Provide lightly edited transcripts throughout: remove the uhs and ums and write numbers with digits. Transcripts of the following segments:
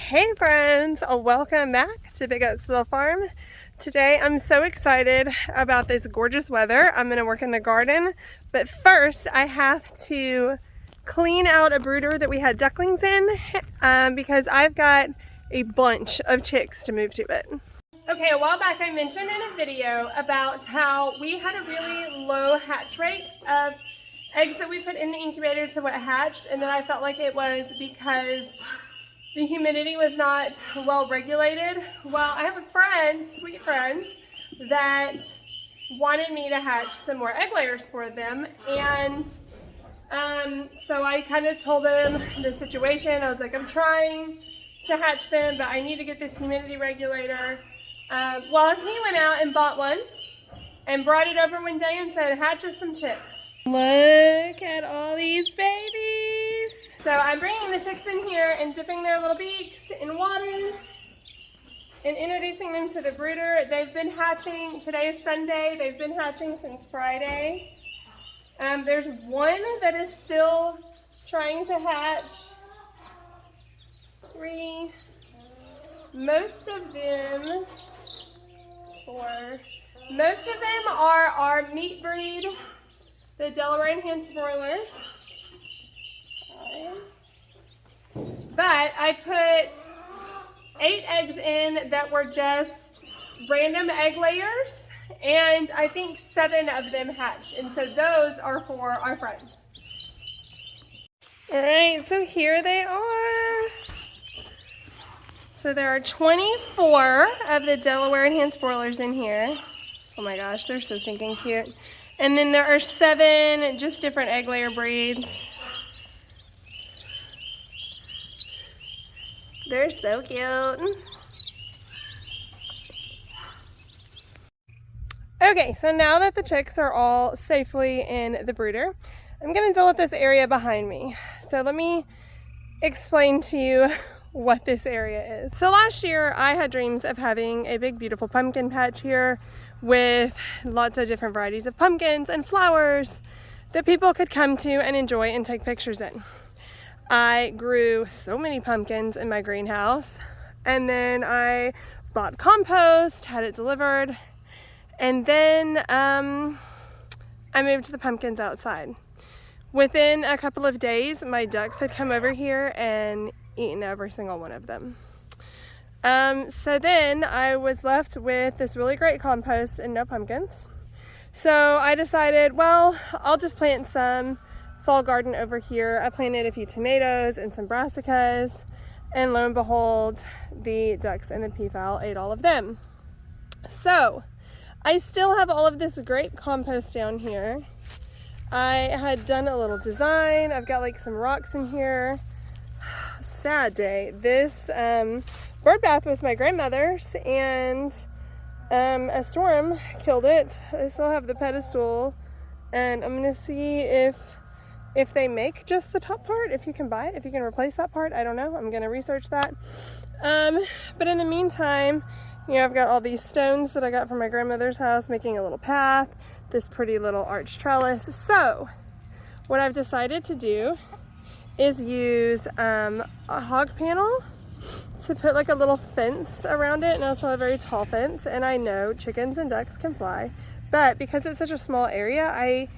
Hey friends, welcome back to Big Oaks Little Farm. Today I'm so excited about this gorgeous weather. I'm going to work in the garden, but first I have to clean out a brooder that we had ducklings in because I've got a bunch of chicks to move to it. Okay, a while back I mentioned in a video about how we had a really low hatch rate of eggs that we put in the incubator to what hatched, and then I felt like it was because the humidity was not well regulated. Well, I have a friend, sweet friend, that wanted me to hatch some more egg layers for them, and so I kind of told them the situation. I was like, I'm trying to hatch them, but I need to get this humidity regulator. Well, he went out and bought one and brought it over one day and said, hatch us some chicks. Look at all these babies. So I'm bringing the chicks in here and dipping their little beaks in water and introducing them to the brooder. They've been hatching. Today is Sunday. They've been hatching since Friday. There's one that is still trying to hatch. 3. Most of them, 4. Most of them are our meat breed, the Delaware Enhanced broilers. 5. But I put 8 eggs in that were just random egg layers, and I think 7 of them hatched, and so those are for our friends. All right, so here they are. So there are 24 of the Delaware Enhanced broilers in here. Oh my gosh, they're so stinking cute. And then there are 7 just different egg layer breeds. They're so cute. Okay, so now that the chicks are all safely in the brooder, I'm going to deal with this area behind me. So let me explain to you what this area is. So last year I had dreams of having a big beautiful pumpkin patch here with lots of different varieties of pumpkins and flowers that people could come to and enjoy and take pictures in. I grew so many pumpkins in my greenhouse, and then I bought compost, had it delivered, and then I moved the pumpkins outside. Within a couple of days, my ducks had come over here and eaten every single one of them. So then I was left with this really great compost and no pumpkins. So I decided, well, I'll just plant some fall garden over here. I planted a few tomatoes and some brassicas, and lo and behold, the ducks and the peafowl ate all of them. So I still have all of this great compost down here. I had done a little design. I've got like some rocks in here. Sad day. This bird bath was my grandmother's, and a storm killed it. I still have the pedestal, and I'm gonna see if they make just the top part, if you can buy it, if you can replace that part. I don't know. I'm gonna research that. But in the meantime, you know, I've got all these stones that I got from my grandmother's house, making a little path, this pretty little arch trellis. So what I've decided to do is use a hog panel to put like a little fence around it, and also a very tall fence. And I know chickens and ducks can fly, but because it's such a small area, I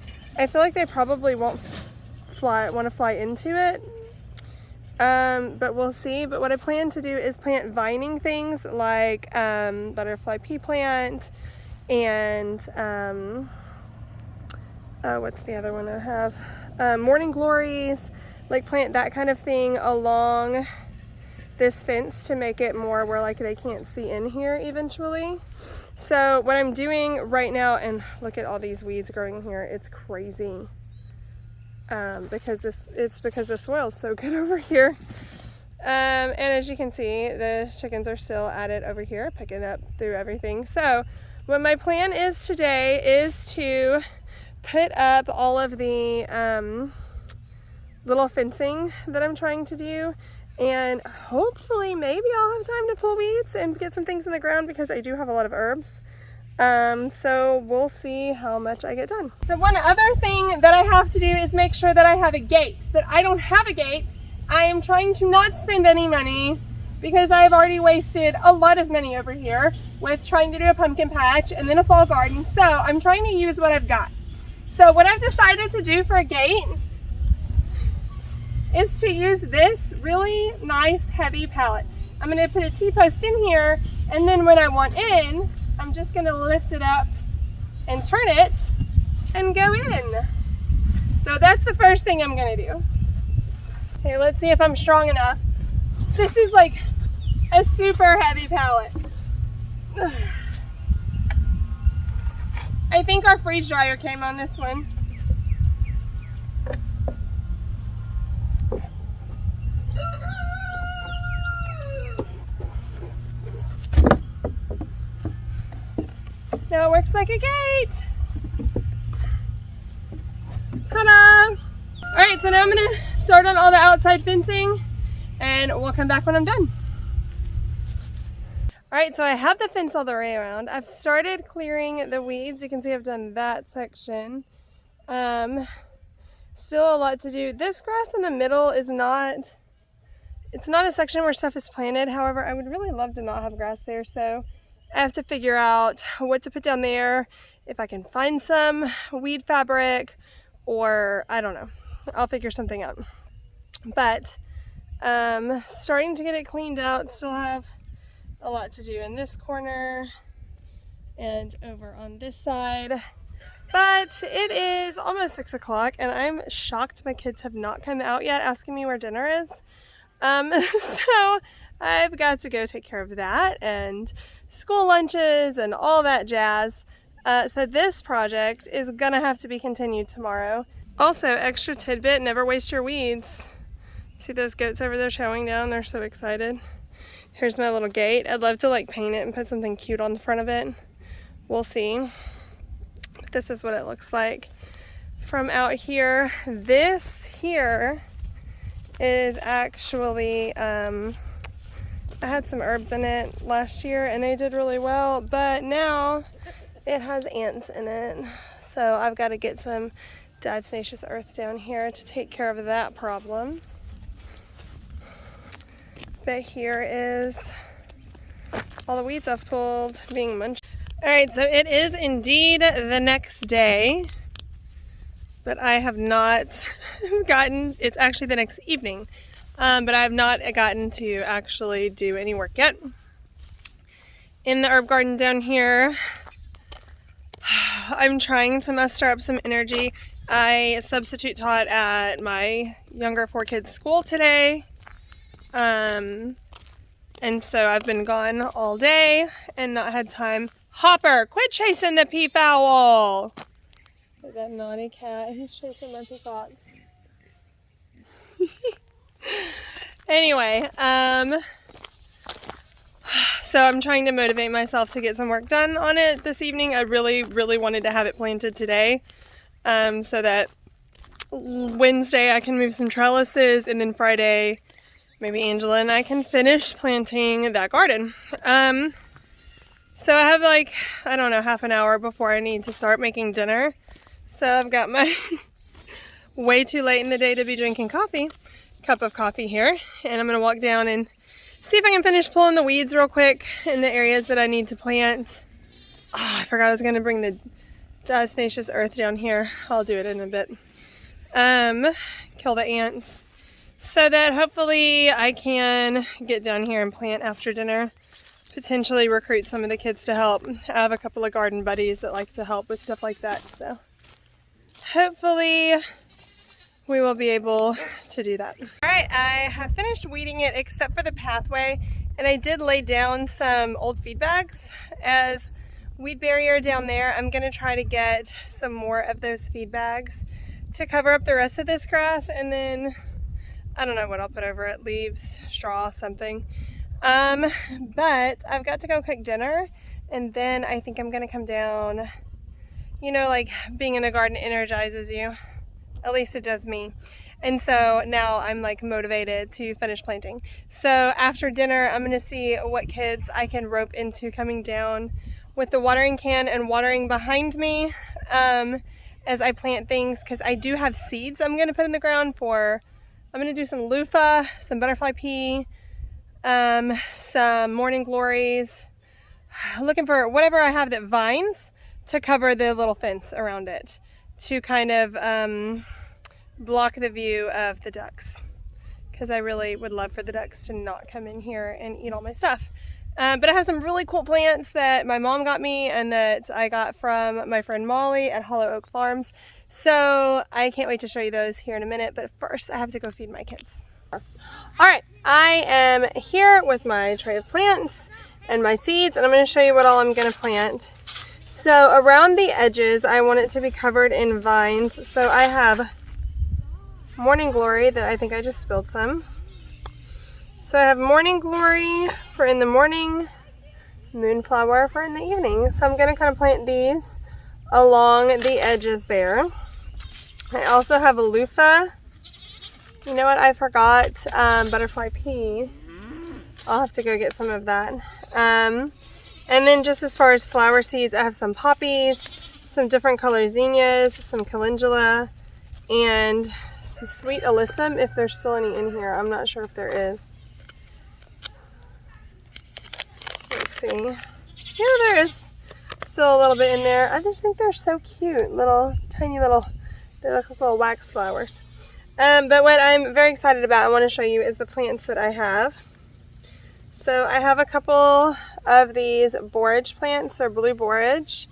feel like they probably won't want to fly into it. But we'll see. But what I plan to do is plant vining things like butterfly pea plant and what's the other one I have? Morning glories. Like plant that kind of thing along this fence to make it more where like they can't see in here eventually. So what I'm doing right now, and look at all these weeds growing here, it's crazy. Because the soil's so good over here. And as you can see, the chickens are still at it over here, picking up through everything. So what my plan is today is to put up all of the little fencing that I'm trying to do, and hopefully maybe I'll have time to pull weeds and get some things in the ground, because I do have a lot of herbs. So we'll see how much I get done. So one other thing that I have to do is make sure that I have a gate, but I don't have a gate. I am trying to not spend any money because I've already wasted a lot of money over here with trying to do a pumpkin patch and then a fall garden. So I'm trying to use what I've got. So what I've decided to do for a gate is to use this really nice heavy pallet. I'm going to put a T-post in here, and then when I want in, I'm just going to lift it up and turn it and go in. So that's the first thing I'm going to do. Okay, let's see if I'm strong enough. This is like a super heavy pallet. I think our freeze dryer came on this one. Now it works like a gate. Ta-da! All right, so now I'm gonna start on all the outside fencing and we'll come back when I'm done. All right, so I have the fence all the way around. I've started clearing the weeds. You can see I've done that section. Still a lot to do. This grass in the middle is not, it's not a section where stuff is planted. However, I would really love to not have grass there, so I have to figure out what to put down there, if I can find some weed fabric, or I don't know. I'll figure something out. But starting to get it cleaned out. Still have a lot to do in this corner and over on this side. But it is almost 6 o'clock and I'm shocked my kids have not come out yet asking me where dinner is. So I've got to go take care of that and school lunches and all that jazz. So this project is gonna have to be continued tomorrow. Also, extra tidbit, never waste your weeds. See those goats over there showing down? They're so excited. Here's my little gate. I'd love to like paint it and put something cute on the front of it. We'll see. But this is what it looks like from out here. This here is actually, I had some herbs in it last year and they did really well, but now it has ants in it. So I've got to get some diatomaceous earth down here to take care of that problem. But here is all the weeds I've pulled being munched. All right, so it is indeed the next day, but I have not gotten, it's actually the next evening, but I have not gotten to actually do any work yet. In the herb garden down here, I'm trying to muster up some energy. I substitute taught at my younger 4 kids' school today. And so I've been gone all day and not had time. Hopper, quit chasing the peafowl! Look at that naughty cat, he's chasing my peacocks. Anyway, so I'm trying to motivate myself to get some work done on it this evening. I really, really wanted to have it planted today, so that Wednesday I can move some trellises, and then Friday maybe Angela and I can finish planting that garden. So I have like, I don't know, half an hour before I need to start making dinner. So I've got my way too late in the day to be drinking coffee, cup of coffee here. And I'm gonna walk down and see if I can finish pulling the weeds real quick in the areas that I need to plant. Oh, I forgot I was gonna bring the diatomaceous earth down here. I'll do it in a bit. Kill the ants, so that hopefully I can get down here and plant after dinner. Potentially recruit some of the kids to help. I have a couple of garden buddies that like to help with stuff like that, so hopefully we will be able to do that. All right, I have finished weeding it except for the pathway, and I did lay down some old feed bags as weed barrier down there. I'm gonna try to get some more of those feed bags to cover up the rest of this grass, and then I don't know what I'll put over it, leaves, straw, something. But I've got to go cook dinner, and then I think I'm gonna come down. You know, like being in the garden energizes you. At least it does me. And so now I'm like motivated to finish planting. So after dinner, I'm gonna see what kids I can rope into coming down with the watering can and watering behind me as I plant things, because I do have seeds I'm gonna put in the ground for. I'm gonna do some loofah, some butterfly pea, some morning glories, looking for whatever I have that vines to cover the little fence around it to kind of block the view of the ducks, because I really would love for the ducks to not come in here and eat all my stuff. But I have some really cool plants that my mom got me and that I got from my friend Molly at Hollow Oak Farms. So I can't wait to show you those here in a minute, but first I have to go feed my kids. All right, I am here with my tray of plants and my seeds, and I'm going to show you what all I'm going to plant. So around the edges, I want it to be covered in vines. So I have Morning Glory that I think I just spilled some. So I have Morning Glory for in the morning, Moonflower for in the evening. So I'm going to kind of plant these along the edges there. I also have a loofah. You know what, I forgot butterfly pea. I'll have to go get some of that. And then just as far as flower seeds, I have some poppies, some different color zinnias, some calendula, and some sweet alyssum, if there's still any in here. I'm not sure if there is. Let's see. Yeah, there is still a little bit in there. I just think they're so cute. Little, tiny little, they look like little wax flowers. But what I'm very excited about, I want to show you, is the plants that I have. So I have a couple of these borage plants. They're blue borage.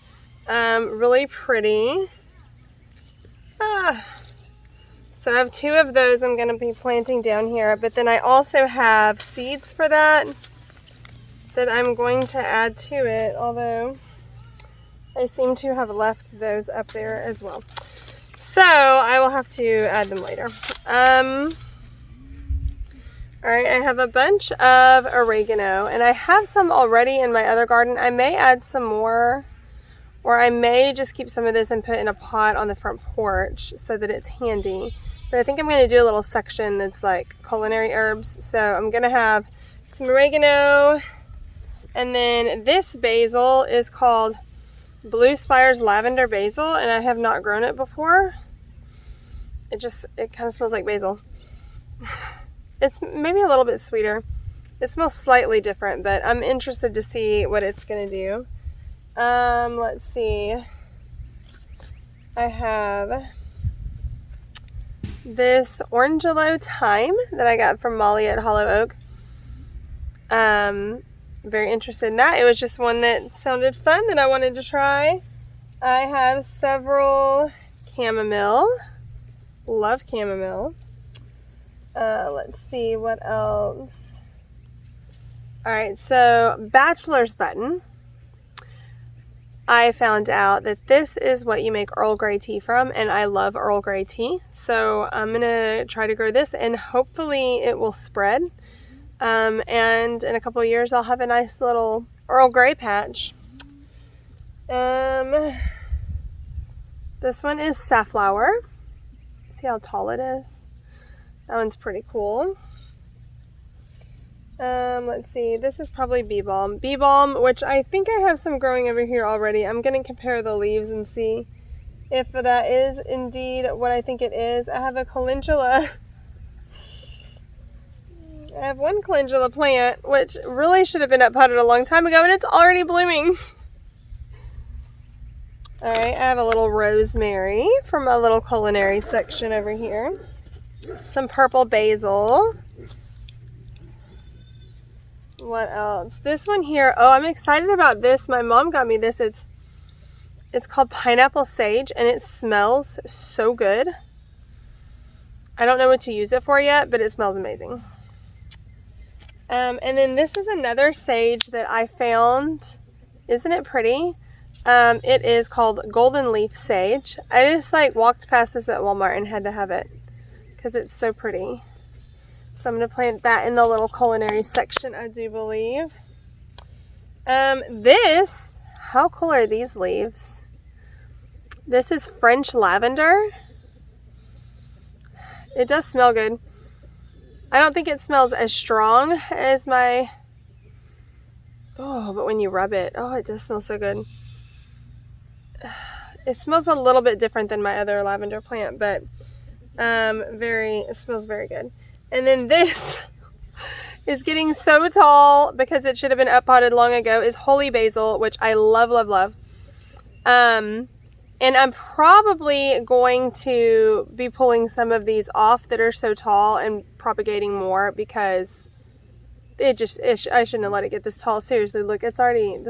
Really pretty. So I have two of those I'm going to be planting down here. But then I also have seeds for that I'm going to add to it. Although I seem to have left those up there as well. So I will have to add them later. Alright, I have a bunch of oregano, and I have some already in my other garden. I may add some more, or I may just keep some of this and put in a pot on the front porch so that it's handy. But I think I'm going to do a little section that's like culinary herbs. So I'm going to have some oregano, and then this basil is called Blue Spires Lavender Basil, and I have not grown it before. It kind of smells like basil. It's maybe a little bit sweeter. It smells slightly different, but I'm interested to see what it's going to do. Let's see. I have this Orangelo thyme that I got from Molly at Hollow Oak. Very interested in that. It was just one that sounded fun that I wanted to try. I have several chamomile. Love chamomile. Let's see what else. Alright, so bachelor's button. I found out that this is what you make Earl Grey tea from, and I love Earl Grey tea. So I'm going to try to grow this, and hopefully it will spread. And in a couple of years I'll have a nice little Earl Grey patch. This one is safflower. See how tall it is? That one's pretty cool. Let's see. This is probably bee balm. Bee balm, which I think I have some growing over here already. I'm going to compare the leaves and see if that is indeed what I think it is. I have a calendula. I have one calendula plant, which really should have been uppotted a long time ago, and it's already blooming. Alright, I have a little rosemary from a little culinary section over here. Some purple basil. What else? This one here. Oh, I'm excited about this. My mom got me this. It's called pineapple sage, and it smells so good. I don't know what to use it for yet, but it smells amazing. And then this is another sage that I found. Isn't it pretty? It is called golden leaf sage. I just walked past this at Walmart and had to have it because it's so pretty. So I'm going to plant that in the little culinary section, I do believe. How cool are these leaves? This is French lavender. It does smell good. I don't think it smells as strong as my... Oh, but when you rub it, oh, it does smell so good. It smells a little bit different than my other lavender plant, but it smells very good. And then this is getting so tall because it should have been up potted long ago is holy basil, which I love, love, love. And I'm probably going to be pulling some of these off that are so tall and propagating more because I shouldn't have let it get this tall. Seriously, look, this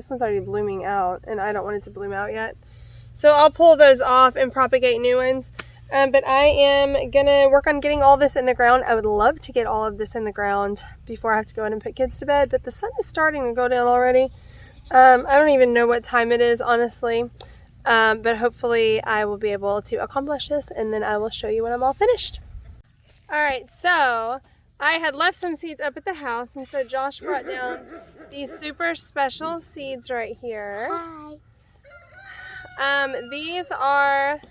one's already blooming out and I don't want it to bloom out yet. So I'll pull those off and propagate new ones. But I am gonna work on getting all this in the ground. I would love to get all of this in the ground before I have to go in and put kids to bed, but the sun is starting to go down already. I don't even know what time it is, honestly. But hopefully I will be able to accomplish this and then I will show you when I'm all finished. Alright, so I had left some seeds up at the house and so Josh brought down these super special seeds right here. Hi. These are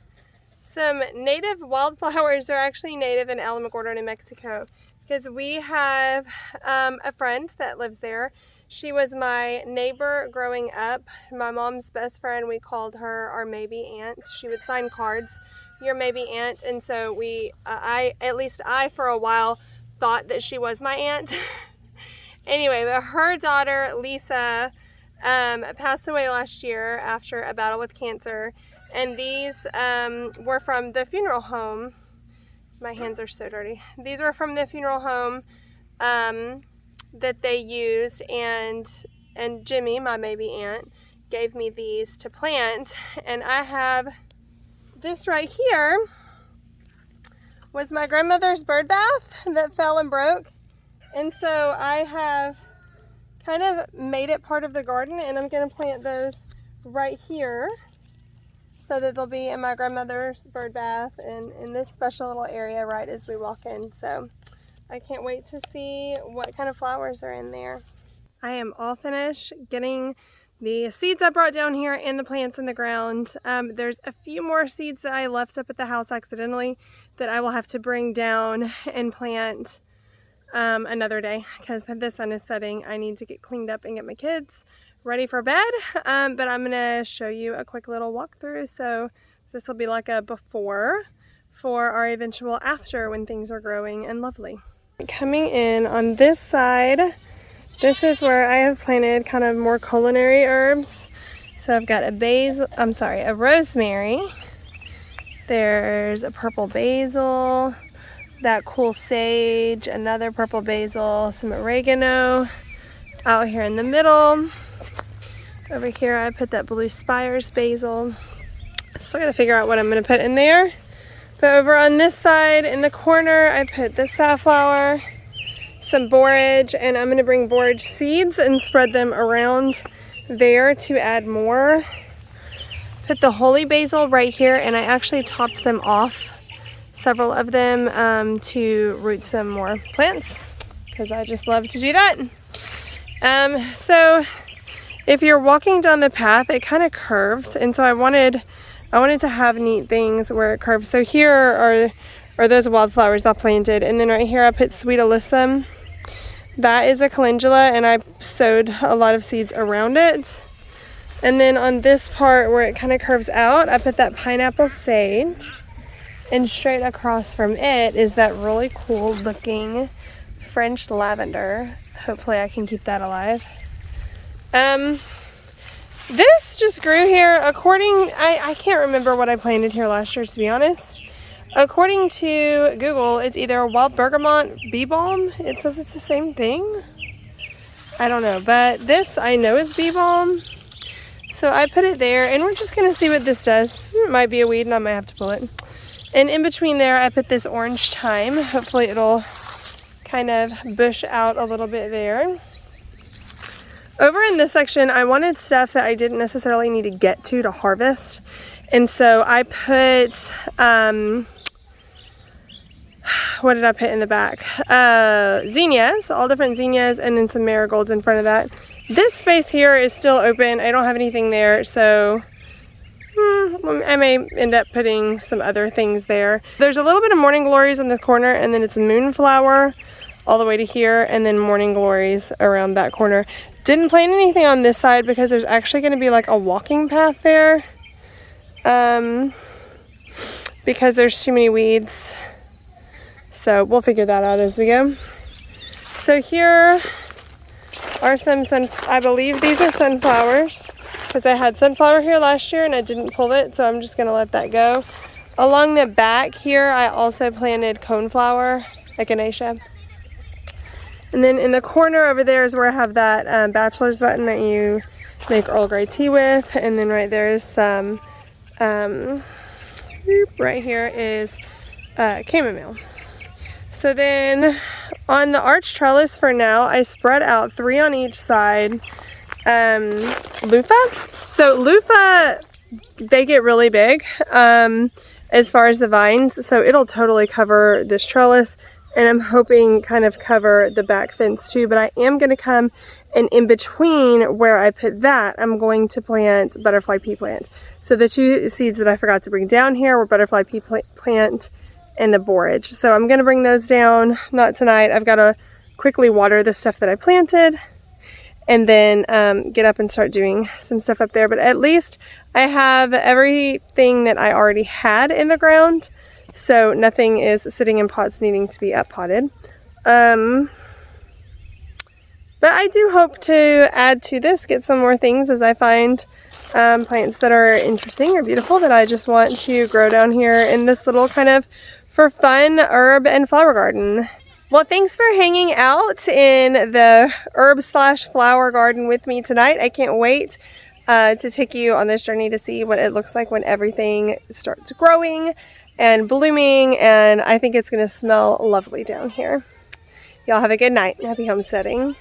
some native wildflowers. They're actually native in Alamogordo, New Mexico, because we have a friend that lives there. She was my neighbor growing up. My mom's best friend, we called her our maybe aunt. She would sign cards, your maybe aunt, and so at least I for a while thought that she was my aunt. Anyway, but her daughter Lisa passed away last year after a battle with cancer. And these were from the funeral home. My hands are so dirty. These were from the funeral home that they used, and Jimmy, my baby aunt, gave me these to plant. And I have this right here was my grandmother's bird bath that fell and broke. And so I have kind of made it part of the garden, and I'm gonna plant those right here, so that they'll be in my grandmother's bird bath and in this special little area right as we walk in. So I can't wait to see what kind of flowers are in there. I am all finished getting the seeds I brought down here and the plants in the ground. There's a few more seeds that I left up at the house accidentally that I will have to bring down and plant another day because the sun is setting. I need to get cleaned up and get my kids ready for bed, but I'm gonna show you a quick little walkthrough. So this will be like a before for our eventual after when things are growing and lovely. Coming in on this side, this is where I have planted kind of more culinary herbs. So I've got a rosemary. There's a purple basil, that cool sage, another purple basil, some oregano out here in the middle. Over here I put that blue spires basil. Still gotta figure out what I'm gonna put in there. But over on this side in the corner I put the safflower, some borage, and I'm gonna bring borage seeds and spread them around there to add more. Put the holy basil right here, and I actually topped them off, several of them, to root some more plants because I just love to do that. So if you're walking down the path, it kind of curves, and so I wanted to have neat things where it curves. So here are those wildflowers I planted, and then right here I put sweet alyssum. That is a calendula, and I sowed a lot of seeds around it. And then on this part where it kind of curves out, I put that pineapple sage, and straight across from it is that really cool looking French lavender. Hopefully I can keep that alive. This just grew here I can't remember what I planted here last year, to be honest. According to Google, it's either wild bergamot bee balm. It says it's the same thing. I don't know, but this I know is bee balm. So I put it there, and we're just gonna see what this does. It might be a weed and I might have to pull it. And in between there, I put this orange thyme. Hopefully it'll kind of bush out a little bit there. Over in this section, I wanted stuff that I didn't necessarily need to get to harvest. And so I put, what did I put in the back? Zinnias, all different zinnias, and then some marigolds in front of that. This space here is still open. I don't have anything there, so I may end up putting some other things there. There's a little bit of morning glories in this corner, and then it's moonflower all the way to here, and then morning glories around that corner. Didn't plant anything on this side because there's actually going to be like a walking path there, because there's too many weeds. So we'll figure that out as we go. So here are some I believe these are sunflowers, because I had sunflower here last year and I didn't pull it, so I'm just gonna let that go. Along the back here, I also planted coneflower, echinacea. And then in the corner over there is where I have that bachelor's button that you make Earl Grey tea with. And then right there is some, right here is chamomile. So then on the arch trellis for now, I spread out 3 on each side loofah. So loofah, they get really big as far as the vines. So it'll totally cover this trellis. And I'm hoping kind of cover the back fence too, but I am going to come and in between where I put that, I'm going to plant butterfly pea plant. So the 2 seeds that I forgot to bring down here were butterfly pea plant and the borage. So I'm going to bring those down, not tonight. I've got to quickly water the stuff that I planted and then get up and start doing some stuff up there. But at least I have everything that I already had in the ground. So nothing is sitting in pots needing to be up potted. But I do hope to add to this, get some more things as I find plants that are interesting or beautiful that I just want to grow down here in this little kind of for fun herb and flower garden. Well, thanks for hanging out in the herb/flower garden with me tonight. I can't wait to take you on this journey to see what it looks like when everything starts growing and blooming, and I think it's going to smell lovely down here. Y'all have a good night. Happy homesteading.